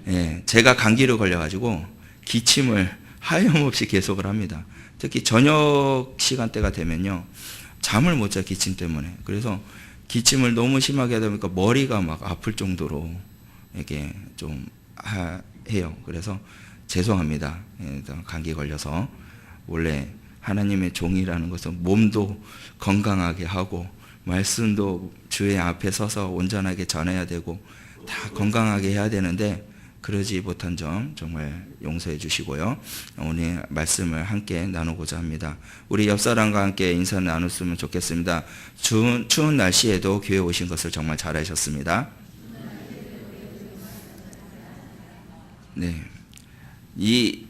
예, 제가 감기를 걸려가지고 기침을 하염없이 계속을 합니다. 특히 저녁 시간대가 되면요, 잠을 못 자, 기침 때문에. 그래서 기침을 너무 심하게 하다 보니까 머리가 막 아플 정도로 이렇게 좀 해요. 그래서 죄송합니다. 예, 감기 걸려서. 원래 하나님의 종이라는 것은 몸도 건강하게 하고 말씀도 주의 앞에 서서 온전하게 전해야 되고 다 건강하게 해야 되는데 그러지 못한 점 정말 용서해 주시고요. 오늘 말씀을 함께 나누고자 합니다. 우리 옆 사람과 함께 인사 나눴으면 좋겠습니다. 추운 날씨에도 교회 오신 것을 정말 잘하셨습니다. 네, 이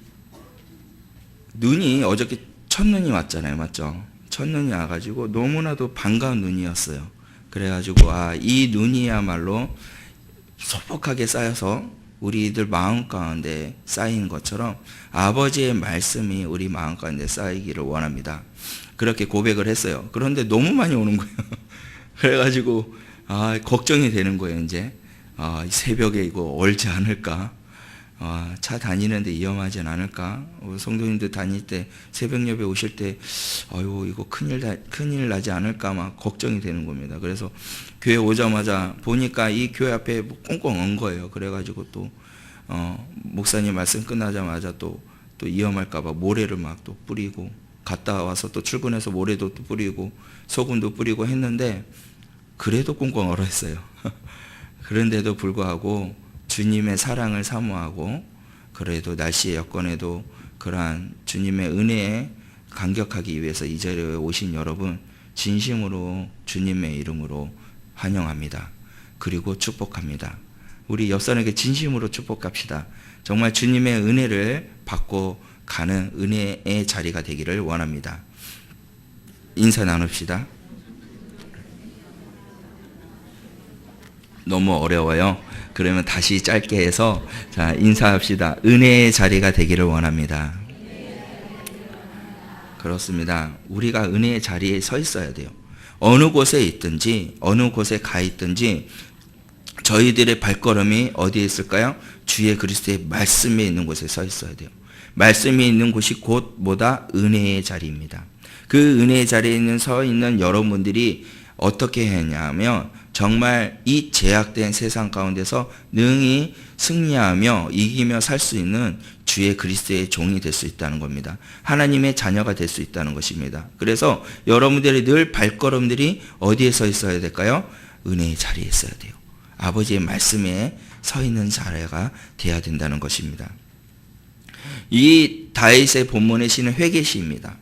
눈이 어저께 첫눈이 왔잖아요, 맞죠? 첫눈이 와가지고 너무나도 반가운 눈이었어요. 그래가지고 이 눈이야말로 소복하게 쌓여서 우리들 마음 가운데 쌓인 것처럼 아버지의 말씀이 우리 마음 가운데 쌓이기를 원합니다. 그렇게 고백을 했어요. 그런데 너무 많이 오는 거예요. 그래가지고 걱정이 되는 거예요. 이제 새벽에 이거 얼지 않을까? 차 다니는데 위험하진 않을까? 성도님들 다닐 때 새벽 예배 오실 때 이거 큰일 나지 않을까 막 걱정이 되는 겁니다. 그래서 교회 오자마자 보니까 이 교회 앞에 꽁꽁 언 거예요. 그래가지고 또 목사님 말씀 끝나자마자 또 위험할까 봐 모래를 막 또 뿌리고, 갔다 와서 또 출근해서 모래도 또 뿌리고 소금도 뿌리고 했는데 그래도 꽁꽁 얼어 있어요. 그런데도 불구하고 주님의 사랑을 사모하고, 그래도 날씨의 여건에도 그러한 주님의 은혜에 감격하기 위해서 이 자리에 오신 여러분 진심으로 주님의 이름으로 환영합니다. 그리고 축복합니다. 우리 옆 사람에게 진심으로 축복합시다. 정말 주님의 은혜를 받고 가는 은혜의 자리가 되기를 원합니다. 인사 나눕시다. 너무 어려워요. 그러면 다시 짧게 해서 인사합시다. 은혜의 자리가 되기를 원합니다. 그렇습니다. 우리가 은혜의 자리에 서 있어야 돼요. 어느 곳에 있든지 어느 곳에 가 있든지 저희들의 발걸음이 어디에 있을까요? 주의 그리스도의 말씀에 있는 곳에 서 있어야 돼요. 말씀이 있는 곳이 곧 뭐다? 은혜의 자리입니다. 그 은혜의 자리에 서 있는 여러분들이 어떻게 했냐면 정말 이 제약된 세상 가운데서 능히 승리하며 이기며 살 수 있는 주의 그리스도의 종이 될 수 있다는 겁니다. 하나님의 자녀가 될 수 있다는 것입니다. 그래서 여러분들의 늘 발걸음들이 어디에 서 있어야 될까요? 은혜의 자리에 있어야 돼요. 아버지의 말씀에 서 있는 자리가 돼야 된다는 것입니다. 이 다윗의 본문의 시는 회개시입니다.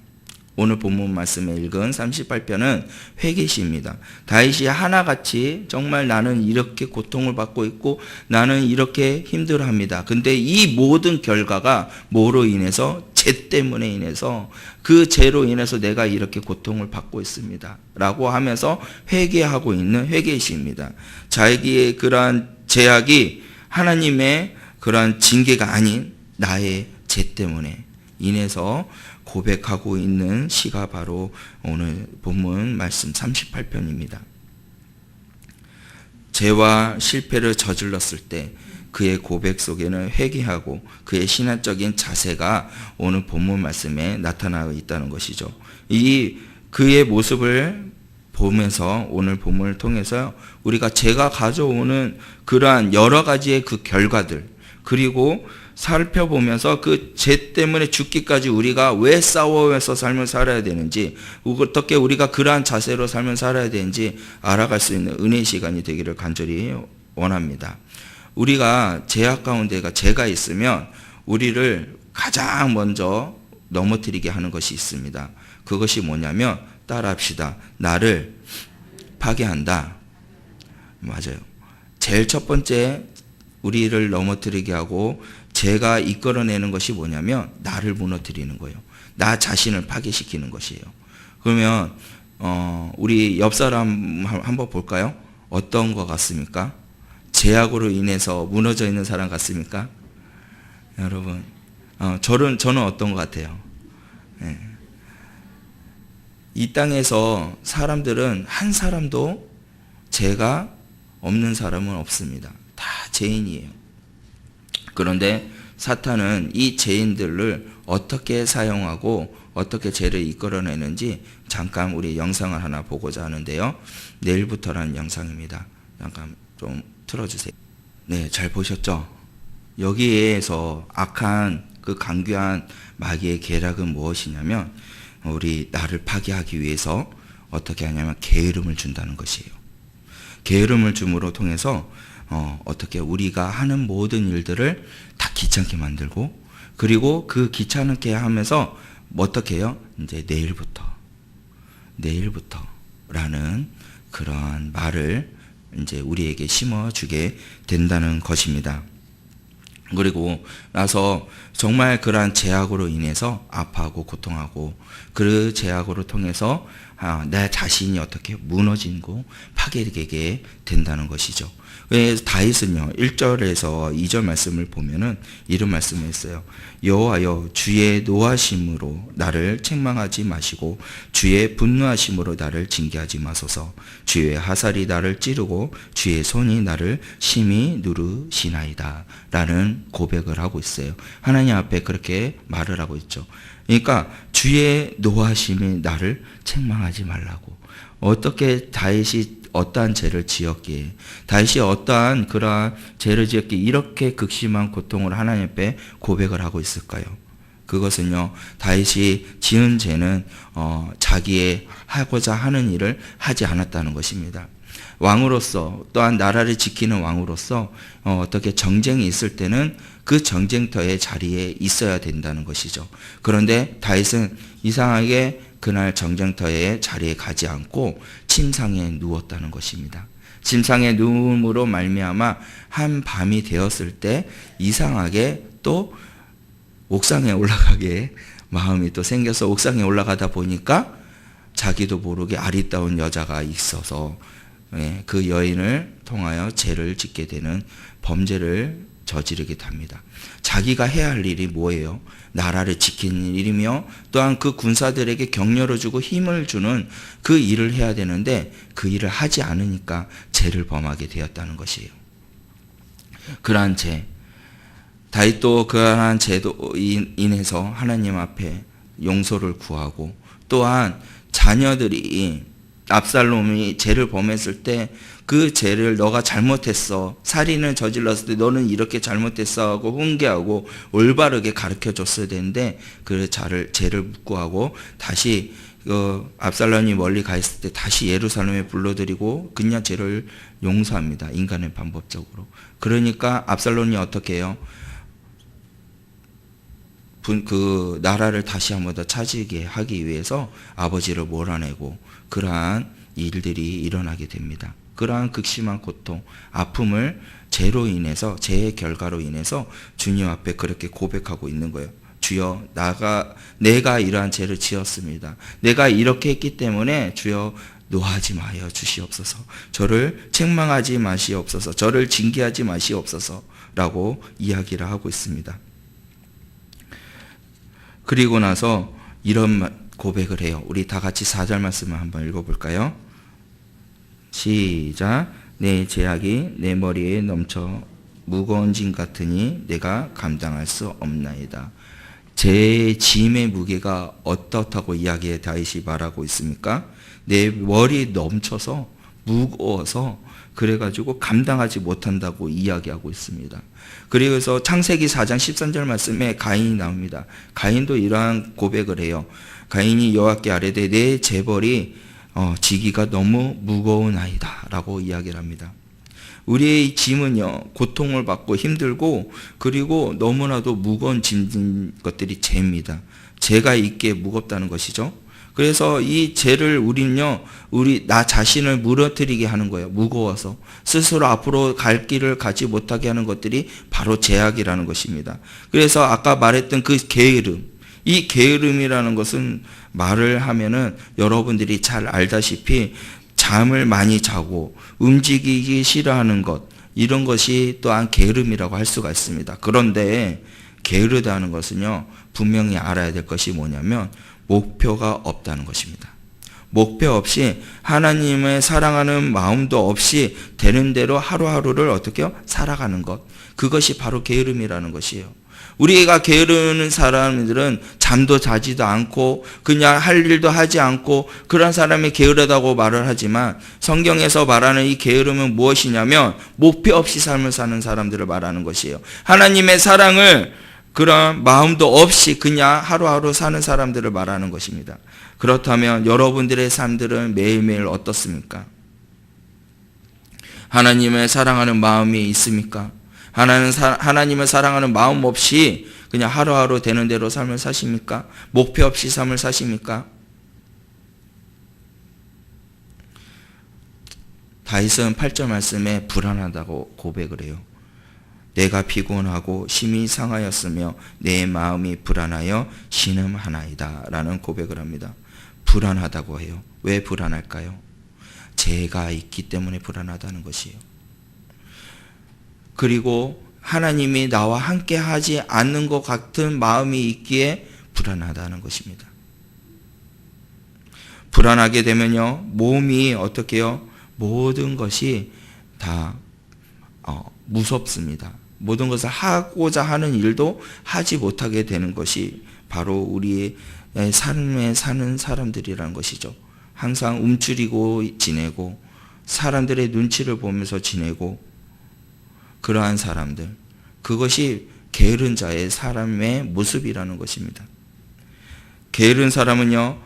오늘 본문 말씀에 읽은 38편은 회개시입니다. 다윗이 하나같이 정말 나는 이렇게 고통을 받고 있고 나는 이렇게 힘들어합니다. 근데 이 모든 결과가 뭐로 인해서? 죄 때문에 인해서, 그 죄로 인해서 내가 이렇게 고통을 받고 있습니다 라고 하면서 회개하고 있는 회개시입니다. 자기의 그러한 죄악이 하나님의 그러한 징계가 아닌 나의 죄 때문에 인해서 고백하고 있는 시가 바로 오늘 본문 말씀 38편입니다. 죄와 실패를 저질렀을 때 그의 고백 속에는 회개하고 그의 신앙적인 자세가 오늘 본문 말씀에 나타나고 있다는 것이죠. 이 그의 모습을 보면서 오늘 본문을 통해서 우리가 죄가 가져오는 그러한 여러 가지의 그 결과들, 그리고 살펴보면서 그 죄 때문에 죽기까지 우리가 왜 싸워서 삶을 살아야 되는지, 어떻게 우리가 그러한 자세로 삶을 살아야 되는지 알아갈 수 있는 은혜의 시간이 되기를 간절히 원합니다. 우리가 죄악 가운데가 죄가 있으면 우리를 가장 먼저 넘어뜨리게 하는 것이 있습니다. 그것이 뭐냐면 따라합시다. 나를 파괴한다. 맞아요. 제일 첫 번째 우리를 넘어뜨리게 하고 죄가 이끌어내는 것이 뭐냐면 나를 무너뜨리는 거예요. 나 자신을 파괴시키는 것이에요. 그러면 우리 옆 사람 한번 볼까요? 어떤 것 같습니까? 죄악으로 인해서 무너져 있는 사람 같습니까? 여러분, 저는 어떤 것 같아요? 네. 이 땅에서 사람들은 한 사람도 죄가 없는 사람은 없습니다. 다 죄인이에요. 그런데 사탄은 이 죄인들을 어떻게 사용하고 어떻게 죄를 이끌어내는지 잠깐 우리 영상을 하나 보고자 하는데요. 내일부터라는 영상입니다. 잠깐 좀 틀어주세요. 네, 잘 보셨죠? 여기에서 악한 그 강교한 마귀의 계략은 무엇이냐면 우리 나를 파괴하기 위해서 어떻게 하냐면 게으름을 준다는 것이에요. 게으름을 줌으로 통해서 어떻게 우리가 하는 모든 일들을 다 귀찮게 만들고, 그리고 그 귀찮게 하면서 어떻게 해요? 이제 내일부터라는 그러한 말을 이제 우리에게 심어주게 된다는 것입니다. 그리고 나서 정말 그러한 제약으로 인해서 아파하고 고통하고, 그 제약으로 통해서 내 자신이 어떻게 무너지고 파괴되게 된다는 것이죠. 그래서 다윗은요 1절에서 2절 말씀을 보면은 이런 말씀을 했어요. 여호와여, 주의 노하심으로 나를 책망하지 마시고 주의 분노하심으로 나를 징계하지 마소서. 주의 화살이 나를 찌르고 주의 손이 나를 심히 누르시나이다 라는 고백을 하고 있어요. 하나님 앞에 그렇게 말을 하고 있죠. 그러니까 주의 노하심이 나를 책망하지 말라고. 어떻게 다윗이 어떠한 죄를 지었기에, 다윗이 어떠한 그러한 죄를 지었기에 이렇게 극심한 고통을 하나님 앞에 고백을 하고 있을까요? 그것은요, 다윗이 지은 죄는 자기의 하고자 하는 일을 하지 않았다는 것입니다. 왕으로서, 또한 나라를 지키는 왕으로서 어떻게 정쟁이 있을 때는 그 정쟁터의 자리에 있어야 된다는 것이죠. 그런데 다윗은 이상하게 그날 정쟁터의 자리에 가지 않고 침상에 누웠다는 것입니다. 침상에 누움으로 말미암아 한 밤이 되었을 때 이상하게 또 옥상에 올라가게 마음이 또 생겨서 옥상에 올라가다 보니까 자기도 모르게 아리따운 여자가 있어서 그 여인을 통하여 죄를 짓게 되는 범죄를 저지르게 됩니다. 자기가 해야 할 일이 뭐예요? 나라를 지키는 일이며 또한 그 군사들에게 격려를 주고 힘을 주는 그 일을 해야 되는데 그 일을 하지 않으니까 죄를 범하게 되었다는 것이에요. 그러한 죄, 다윗도 그러한 죄로 인해서 하나님 앞에 용서를 구하고, 또한 자녀들이 압살롬이 죄를 범했을 때 그 죄를 너가 잘못했어, 살인을 저질렀을 때 너는 이렇게 잘못했어 하고 훈계하고 올바르게 가르쳐 줬어야 되는데 그 죄를 묵고하고 다시 압살롬이 멀리 가 있을 때 다시 예루살렘에 불러들이고 그냥 죄를 용서합니다. 인간의 방법적으로. 그러니까 압살롬이 어떻게 해요? 그 나라를 다시 한번 더 차지하게 하기 위해서 아버지를 몰아내고 그러한 일들이 일어나게 됩니다. 그러한 극심한 고통, 아픔을 죄로 인해서, 죄의 결과로 인해서 주님 앞에 그렇게 고백하고 있는 거예요. 주여, 내가 이러한 죄를 지었습니다. 내가 이렇게 했기 때문에 주여 노하지 마여 주시옵소서. 저를 책망하지 마시옵소서. 저를 징계하지 마시옵소서 라고 이야기를 하고 있습니다. 그리고 나서 이런 고백을 해요. 우리 다 같이 4절 말씀을 한번 읽어볼까요? 시작. 내 죄악이 내 머리에 넘쳐 무거운 짐 같으니 내가 감당할 수 없나이다. 제 짐의 무게가 어떻다고 이야기에 다윗이 말하고 있습니까? 내 머리에 넘쳐서 무거워서 그래가지고 감당하지 못한다고 이야기하고 있습니다. 그래서 창세기 4장 13절 말씀에 가인이 나옵니다. 가인도 이러한 고백을 해요. 가인이 여호와께 아뢰되 내 재벌이 지기가 너무 무거우나이다 라고 이야기를 합니다. 우리의 짐은요, 고통을 받고 힘들고 그리고 너무나도 무거운 짐 것들이 죄입니다. 죄가 있기에 무겁다는 것이죠. 그래서 이 죄를 나 자신을 무너뜨리게 하는 거예요. 무거워서 스스로 앞으로 갈 길을 가지 못하게 하는 것들이 바로 죄악이라는 것입니다. 그래서 아까 말했던 그 게으름, 이 게으름이라는 것은 말을 하면은 여러분들이 잘 알다시피 잠을 많이 자고 움직이기 싫어하는 것, 이런 것이 또한 게으름이라고 할 수가 있습니다. 그런데 게으르다는 것은요, 분명히 알아야 될 것이 뭐냐면 목표가 없다는 것입니다. 목표 없이 하나님을 사랑하는 마음도 없이 되는 대로 하루하루를 어떻게 살아가는 것. 그것이 바로 게으름이라는 것이에요. 우리가 게으르는 사람들은 잠도 자지도 않고 그냥 할 일도 하지 않고 그런 사람이 게으르다고 말을 하지만 성경에서 말하는 이 게으름은 무엇이냐면 목표 없이 삶을 사는 사람들을 말하는 것이에요. 하나님의 사랑을 그런 마음도 없이 그냥 하루하루 사는 사람들을 말하는 것입니다. 그렇다면 여러분들의 삶들은 매일매일 어떻습니까? 하나님을 사랑하는 마음이 있습니까? 하나님을 사랑하는 마음 없이 그냥 하루하루 되는 대로 삶을 사십니까? 목표 없이 삶을 사십니까? 다윗은 8절 말씀에 불안하다고 고백을 해요. 내가 피곤하고 심히 상하였으며 내 마음이 불안하여 신음하나이다 라는 고백을 합니다. 불안하다고 해요. 왜 불안할까요? 죄가 있기 때문에 불안하다는 것이에요. 그리고 하나님이 나와 함께 하지 않는 것 같은 마음이 있기에 불안하다는 것입니다. 불안하게 되면요, 몸이 어떻게 해요? 모든 것이 다 무섭습니다. 모든 것을 하고자 하는 일도 하지 못하게 되는 것이 바로 우리의 삶에 사는 사람들이라는 것이죠. 항상 움츠리고 지내고 사람들의 눈치를 보면서 지내고 그러한 사람들, 그것이 게으른 자의 사람의 모습이라는 것입니다. 게으른 사람은요,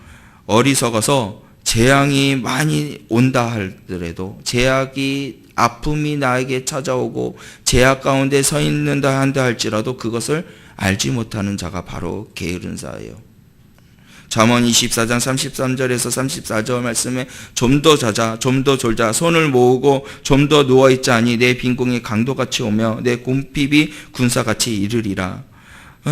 어리석어서 재앙이 많이 온다 하더라도, 제약이 아픔이 나에게 찾아오고 제약 가운데 서 있는다 한다 할지라도 그것을 알지 못하는 자가 바로 게으른 자예요. 잠언 24장 33절에서 34절 말씀에 좀 더 자자, 좀 더 졸자, 손을 모으고 좀 더 누워있자니 내 빈궁이 강도같이 오며 내 궁핍이 군사같이 이르리라.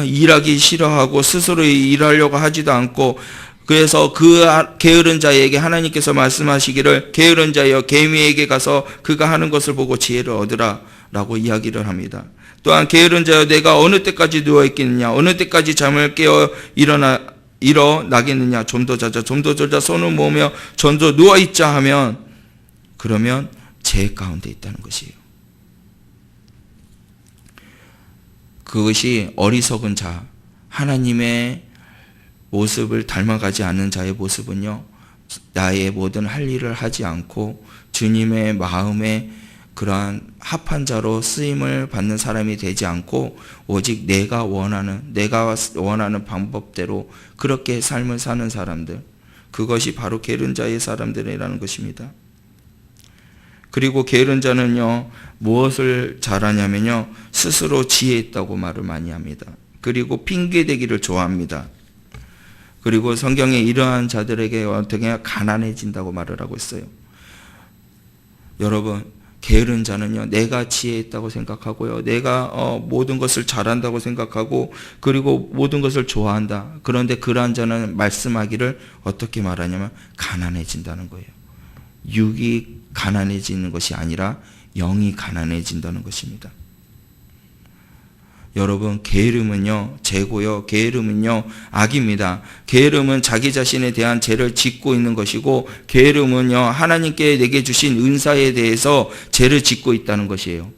일하기 싫어하고 스스로 일하려고 하지도 않고, 그래서 그 게으른 자에게 하나님께서 말씀하시기를 게으른 자여 개미에게 가서 그가 하는 것을 보고 지혜를 얻으라 라고 이야기를 합니다. 또한 게으른 자여 내가 어느 때까지 누워있겠느냐, 어느 때까지 잠을 깨어 일어나겠느냐, 좀 더 자자, 좀 더 졸자, 손을 모으며 좀 더 누워있자 하면, 그러면 죄 가운데 있다는 것이에요. 그것이 어리석은 자, 하나님의 모습을 닮아가지 않는 자의 모습은요, 나의 모든 할 일을 하지 않고 주님의 마음에 그러한 합한 자로 쓰임을 받는 사람이 되지 않고 오직 내가 원하는 방법대로 그렇게 삶을 사는 사람들, 그것이 바로 게으른 자의 사람들이라는 것입니다. 그리고 게으른 자는요, 무엇을 잘하냐면요, 스스로 지혜 있다고 말을 많이 합니다. 그리고 핑계대기를 좋아합니다. 그리고 성경에 이러한 자들에게 어떻게 가난해진다고 말을 하고 있어요. 여러분, 게으른 자는요, 내가 지혜 있다고 생각하고요, 내가 모든 것을 잘한다고 생각하고, 그리고 모든 것을 좋아한다. 그런데 그러한 자는 말씀하기를 어떻게 말하냐면 가난해진다는 거예요. 육이 가난해지는 것이 아니라 영이 가난해진다는 것입니다. 여러분, 게으름은요, 죄고요, 게으름은요, 악입니다. 게으름은 자기 자신에 대한 죄를 짓고 있는 것이고, 게으름은요, 하나님께 내게 주신 은사에 대해서 죄를 짓고 있다는 것이에요.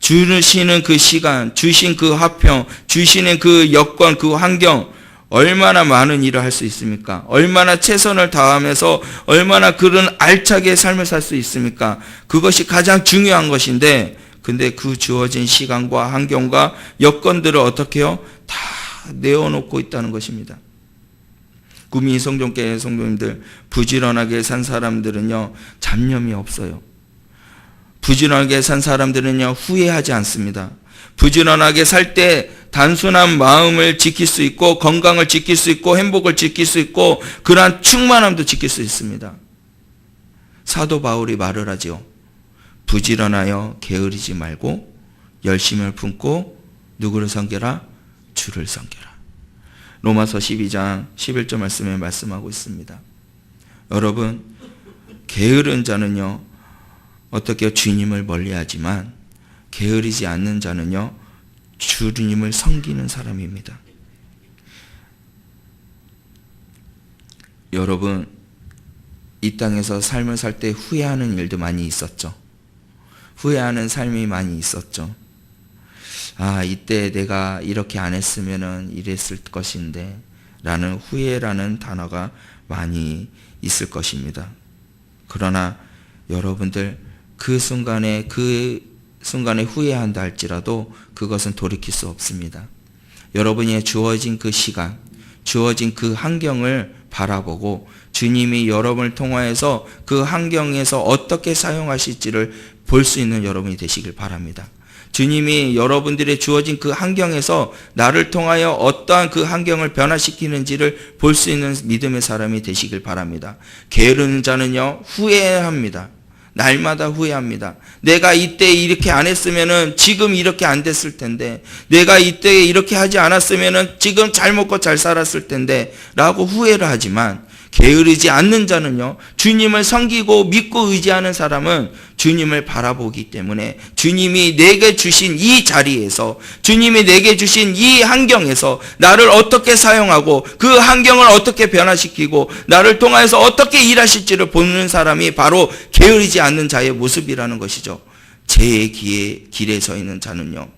주시는 그 시간, 주신 그 화평, 주시는 그 여건, 그 환경, 얼마나 많은 일을 할 수 있습니까? 얼마나 최선을 다하면서 얼마나 그런 알차게 삶을 살 수 있습니까? 그것이 가장 중요한 것인데, 근데 그 주어진 시간과 환경과 여건들을 어떻게 해요? 다 내어놓고 있다는 것입니다. 구미 성전교회 성도님들, 부지런하게 산 사람들은요, 잡념이 없어요. 부지런하게 산 사람들은요, 후회하지 않습니다. 부지런하게 살 때 단순한 마음을 지킬 수 있고, 건강을 지킬 수 있고, 행복을 지킬 수 있고, 그러한 충만함도 지킬 수 있습니다. 사도 바울이 말을 하지요. 부지런하여 게으르지 말고 열심을 품고 누구를 섬겨라? 주를 섬겨라. 로마서 12장 11절 말씀에 말씀하고 있습니다. 여러분, 게으른 자는요, 어떻게 주님을 멀리하지만 게으르지 않는 자는요, 주님을 섬기는 사람입니다. 여러분, 이 땅에서 삶을 살 때 후회하는 일도 많이 있었죠. 후회하는 삶이 많이 있었죠. 이때 내가 이렇게 안 했으면은 이랬을 것인데 라는 후회라는 단어가 많이 있을 것입니다. 그러나 여러분들 그 순간에 후회한다 할지라도 그것은 돌이킬 수 없습니다. 여러분이 주어진 그 시간, 주어진 그 환경을 바라보고 주님이 여러분을 통하여서 그 환경에서 어떻게 사용하실지를 볼 수 있는 여러분이 되시길 바랍니다. 주님이 여러분들의 주어진 그 환경에서 나를 통하여 어떠한 그 환경을 변화시키는지를 볼 수 있는 믿음의 사람이 되시길 바랍니다. 게으른 자는요, 후회합니다. 날마다 후회합니다. 내가 이때 이렇게 안 했으면은 지금 이렇게 안 됐을 텐데, 내가 이때 이렇게 하지 않았으면은 지금 잘 먹고 잘 살았을 텐데 라고 후회를 하지만, 게으르지 않는 자는요, 주님을 섬기고 믿고 의지하는 사람은 주님을 바라보기 때문에 주님이 내게 주신 이 자리에서, 주님이 내게 주신 이 환경에서 나를 어떻게 사용하고 그 환경을 어떻게 변화시키고 나를 통하여서 어떻게 일하실지를 보는 사람이 바로 게으르지 않는 자의 모습이라는 것이죠. 제 길에 서 있는 자는요,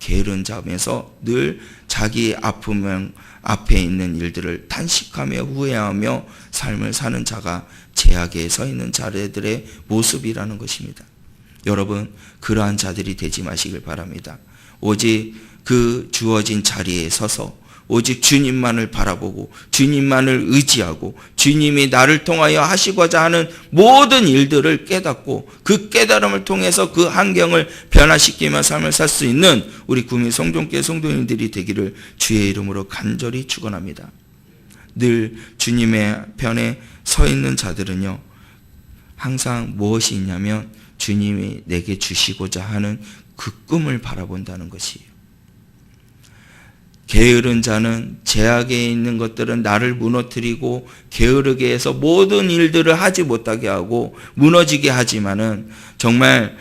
게으른 자면서 늘 자기 아픔 앞에 있는 일들을 탄식하며 후회하며 삶을 사는 자가 제약에 서 있는 자들의 모습이라는 것입니다. 여러분, 그러한 자들이 되지 마시길 바랍니다. 오직 그 주어진 자리에 서서 오직 주님만을 바라보고 주님만을 의지하고 주님이 나를 통하여 하시고자 하는 모든 일들을 깨닫고 그 깨달음을 통해서 그 환경을 변화시키며 삶을 살 수 있는 우리 구미 성종교회 성도님들이 되기를 주의 이름으로 간절히 축원합니다. 늘 주님의 편에 서 있는 자들은요, 항상 무엇이 있냐면 주님이 내게 주시고자 하는 그 꿈을 바라본다는 것이에요. 게으른 자는 제약에 있는 것들은 나를 무너뜨리고 게으르게 해서 모든 일들을 하지 못하게 하고 무너지게 하지만은 정말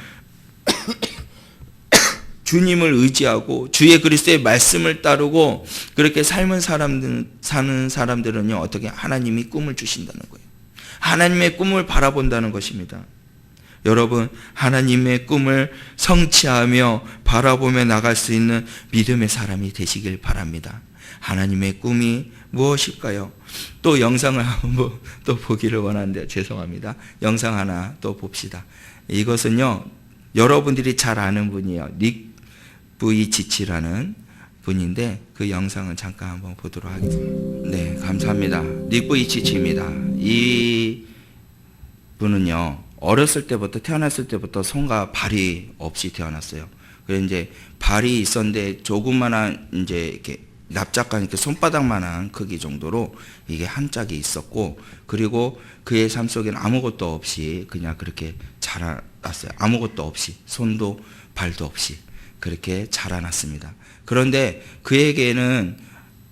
주님을 의지하고 주의 그리스도의 말씀을 따르고 그렇게 사는 사람들은요, 어떻게 하나님이 꿈을 주신다는 거예요. 하나님의 꿈을 바라본다는 것입니다. 여러분, 하나님의 꿈을 성취하며 바라보며 나갈 수 있는 믿음의 사람이 되시길 바랍니다. 하나님의 꿈이 무엇일까요? 또 영상을 한번 또 보기를 원하는데 죄송합니다. 영상 하나 또 봅시다. 이것은요, 여러분들이 잘 아는 분이에요. 닉 부이치치라는 분인데 그 영상을 잠깐 한번 보도록 하겠습니다. 네, 감사합니다. 닉 부이치치입니다. 이 분은요, 태어났을 때부터 손과 발이 없이 태어났어요. 그래서 이제 발이 있었는데 조그만한 이제 이렇게 납작한 이렇게 손바닥만한 크기 정도로 이게 한 짝이 있었고, 그리고 그의 삶 속에는 아무것도 없이 그냥 그렇게 자라났어요. 아무것도 없이, 손도 발도 없이 그렇게 자라났습니다. 그런데 그에게는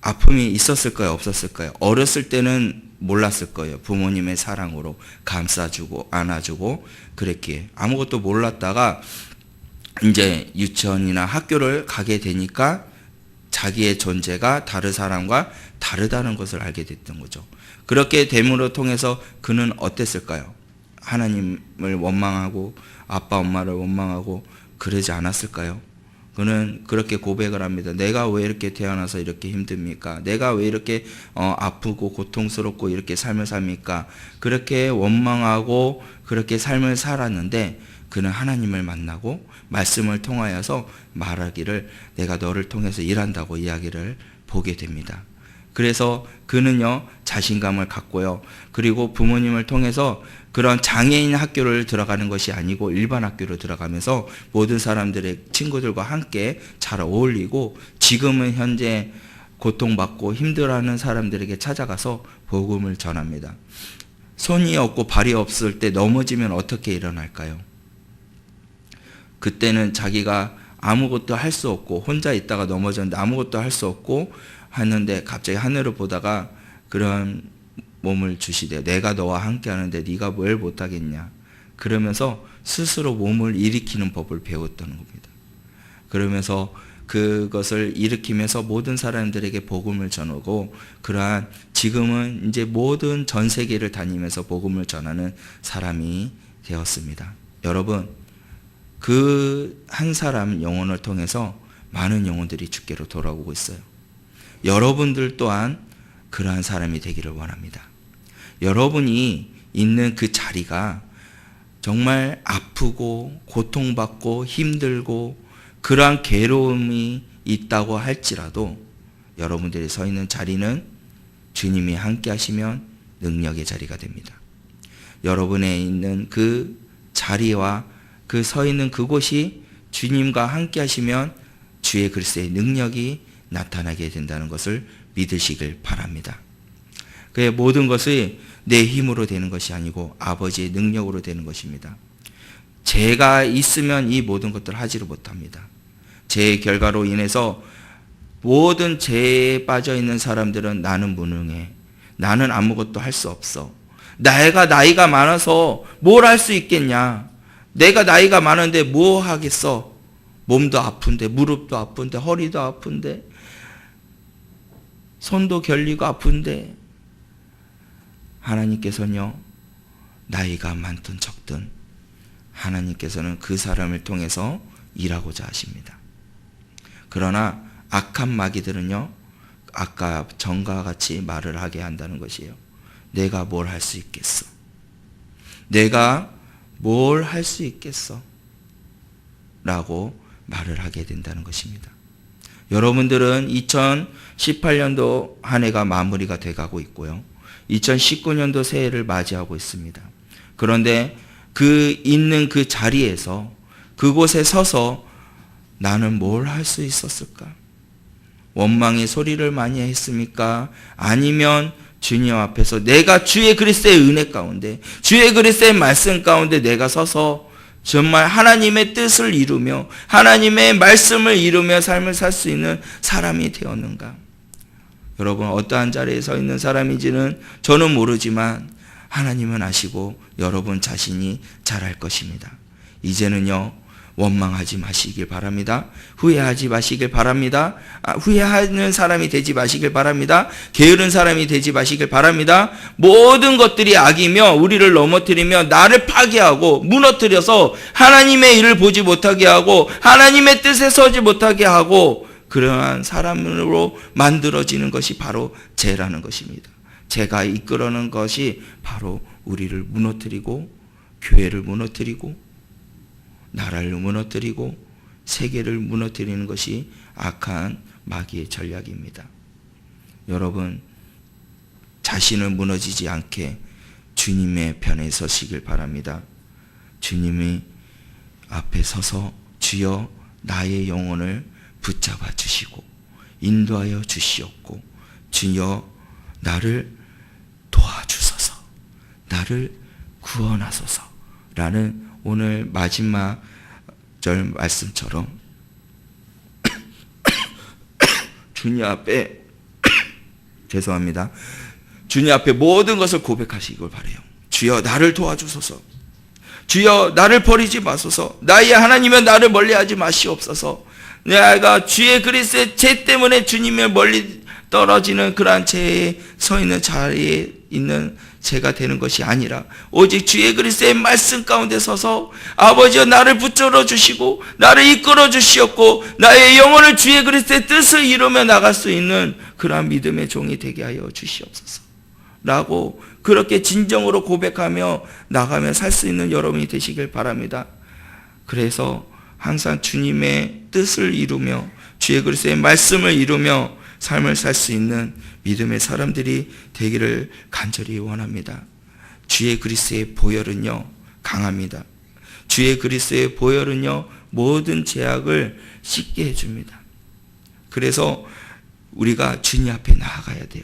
아픔이 있었을까요? 없었을까요? 어렸을 때는 몰랐을 거예요. 부모님의 사랑으로 감싸주고 안아주고 그랬기에 아무것도 몰랐다가 이제 유치원이나 학교를 가게 되니까 자기의 존재가 다른 사람과 다르다는 것을 알게 됐던 거죠. 그렇게 됨으로 통해서 그는 어땠을까요? 하나님을 원망하고 아빠 엄마를 원망하고 그러지 않았을까요? 그는 그렇게 고백을 합니다. 내가 왜 이렇게 태어나서 이렇게 힘듭니까? 내가 왜 이렇게 아프고 고통스럽고 이렇게 삶을 삽니까? 그렇게 원망하고 그렇게 삶을 살았는데 그는 하나님을 만나고 말씀을 통하여서 말하기를 내가 너를 통해서 일한다고 이야기를 보게 됩니다. 그래서 그는요, 자신감을 갖고요, 그리고 부모님을 통해서 그런 장애인 학교를 들어가는 것이 아니고 일반 학교로 들어가면서 모든 사람들의 친구들과 함께 잘 어울리고 지금은 현재 고통받고 힘들어하는 사람들에게 찾아가서 복음을 전합니다. 손이 없고 발이 없을 때 넘어지면 어떻게 일어날까요? 그때는 자기가 아무것도 할 수 없고 혼자 있다가 넘어졌는데 아무것도 할 수 없고 하는데 갑자기 하늘을 보다가 그런 몸을 주시되 내가 너와 함께 하는데 네가 뭘 못하겠냐, 그러면서 스스로 몸을 일으키는 법을 배웠던 겁니다. 그러면서 그것을 일으키면서 모든 사람들에게 복음을 전하고 그러한 지금은 이제 모든 전 세계를 다니면서 복음을 전하는 사람이 되었습니다. 여러분, 그 한 사람 영혼을 통해서 많은 영혼들이 주께로 돌아오고 있어요. 여러분들 또한 그러한 사람이 되기를 원합니다. 여러분이 있는 그 자리가 정말 아프고 고통받고 힘들고 그러한 괴로움이 있다고 할지라도 여러분들이 서 있는 자리는 주님이 함께 하시면 능력의 자리가 됩니다. 여러분의 있는 그 자리와 그 서 있는 그곳이 주님과 함께 하시면 주의 그리스도의 능력이 나타나게 된다는 것을 믿으시길 바랍니다. 그의 모든 것이 내 힘으로 되는 것이 아니고 아버지의 능력으로 되는 것입니다. 죄가 있으면 이 모든 것들을 하지를 못합니다. 죄의 결과로 인해서 모든 죄에 빠져 있는 사람들은 나는 무능해. 나는 아무것도 할 수 없어. 내가 나이가 많아서 뭘 할 수 있겠냐. 내가 나이가 많은데 뭐 하겠어. 몸도 아픈데, 무릎도 아픈데, 허리도 아픈데, 손도 결리고 아픈데. 하나님께서는요, 나이가 많든 적든 하나님께서는 그 사람을 통해서 일하고자 하십니다. 그러나 악한 마귀들은요, 아까 전과 같이 말을 하게 한다는 것이에요. 내가 뭘 할 수 있겠어? 내가 뭘 할 수 있겠어? 라고 말을 하게 된다는 것입니다. 여러분들은 2018년도 한 해가 마무리가 돼가고 있고요. 2019년도 새해를 맞이하고 있습니다. 그런데 그 있는 그 자리에서 그곳에 서서 나는 뭘 할 수 있었을까? 원망의 소리를 많이 했습니까? 아니면 주님 앞에서 내가 주의 그리스도의 은혜 가운데, 주의 그리스도의 말씀 가운데 내가 서서 정말 하나님의 뜻을 이루며 하나님의 말씀을 이루며 삶을 살 수 있는 사람이 되었는가? 여러분, 어떠한 자리에 서 있는 사람인지는 저는 모르지만 하나님은 아시고 여러분 자신이 잘 알 것입니다. 이제는요, 원망하지 마시길 바랍니다. 후회하지 마시길 바랍니다. 후회하는 사람이 되지 마시길 바랍니다. 게으른 사람이 되지 마시길 바랍니다. 모든 것들이 악이며 우리를 넘어뜨리며 나를 파괴하고 무너뜨려서 하나님의 일을 보지 못하게 하고 하나님의 뜻에 서지 못하게 하고 그러한 사람으로 만들어지는 것이 바로 죄라는 것입니다. 죄가 이끌어내는 것이 바로 우리를 무너뜨리고 교회를 무너뜨리고 나라를 무너뜨리고 세계를 무너뜨리는 것이 악한 마귀의 전략입니다. 여러분, 자신을 무너지지 않게 주님의 편에 서시길 바랍니다. 주님이 앞에 서서 주여 나의 영혼을 붙잡아 주시고 인도하여 주시옵고 주여 나를 도와주소서, 나를 구원하소서 라는 오늘 마지막 절 말씀처럼 주님 앞에 죄송합니다. 주님 앞에 모든 것을 고백하시길 바라요. 주여 나를 도와주소서, 주여 나를 버리지 마소서, 나의 하나님은 나를 멀리하지 마시옵소서. 내가 주의 그리스도의 죄 때문에 주님의 멀리 떨어지는 그러한 죄에 서 있는 자리에 있는 제가 되는 것이 아니라 오직 주의 그리스도의 말씀 가운데 서서 아버지여 나를 붙들어 주시고 나를 이끌어 주시옵고 나의 영혼을 주의 그리스도의 뜻을 이루며 나갈 수 있는 그러한 믿음의 종이 되게 하여 주시옵소서 라고 그렇게 진정으로 고백하며 나가며 살 수 있는 여러분이 되시길 바랍니다. 그래서 항상 주님의 뜻을 이루며 주의 그리스도의 말씀을 이루며 삶을 살 수 있는 믿음의 사람들이 되기를 간절히 원합니다. 주의 그리스도의 보혈은요 강합니다. 주의 그리스도의 보혈은요 모든 죄악을 씻게 해줍니다. 그래서 우리가 주님 앞에 나아가야 돼요.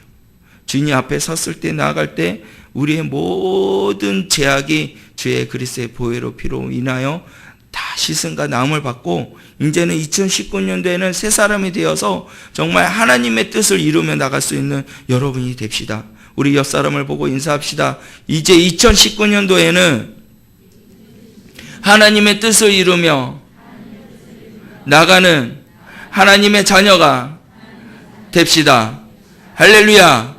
주님 앞에 섰을 때 나아갈 때 우리의 모든 죄악이 주의 그리스도의 보혈로 피로 인하여 다 씻음과 나음을 받고 이제는 2019년도에는 새 사람이 되어서 정말 하나님의 뜻을 이루며 나갈 수 있는 여러분이 됩시다. 우리 옆 사람을 보고 인사합시다. 이제 2019년도에는 하나님의 뜻을 이루며 나가는 하나님의 자녀가 됩시다. 할렐루야.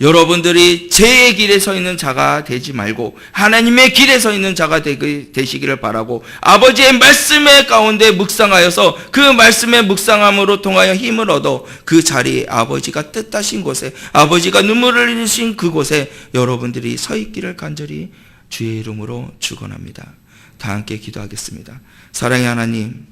여러분들이 제 길에 서 있는 자가 되지 말고 하나님의 길에 서 있는 자가 되시기를 바라고, 아버지의 말씀의 가운데 묵상하여서 그 말씀의 묵상함으로 통하여 힘을 얻어 그 자리에 아버지가 뜻하신 곳에, 아버지가 눈물을 흘리신 그곳에 여러분들이 서 있기를 간절히 주의 이름으로 축원합니다. 다 함께 기도하겠습니다. 사랑의 하나님,